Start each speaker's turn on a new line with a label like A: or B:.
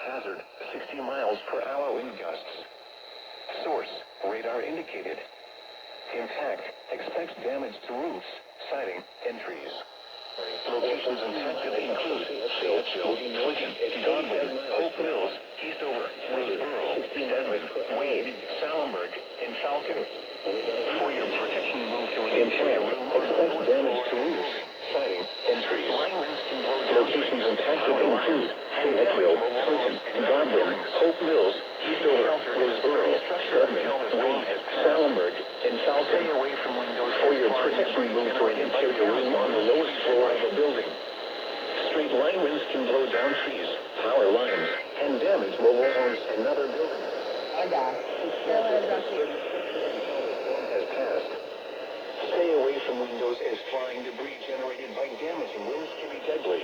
A: Hazard, 60 miles per hour wind gusts. Source, radar indicated. Impact, expects damage to roofs, siding, and trees. Locations impacted include Fayetteville, Clinton, Godwin, Hope Mills, Eastover, Roseboro, Denman, Wade, Salenberg, and Falcon. For your protection, move to an interior room or expects damage to roofs, siding, and trees. Locations impacted include Fayetteville, Clinton, Godwin, Hope Mills, Eastover, Roseboro, Denman, Wade, Salenberg, and Falcon. For your protection, move to an interior room on the lowest floor of a building. Straight line winds can blow down trees, power lines, and damage mobile homes and other buildings. Has passed. Stay away from windows as flying debris generated by damaging winds can be deadly.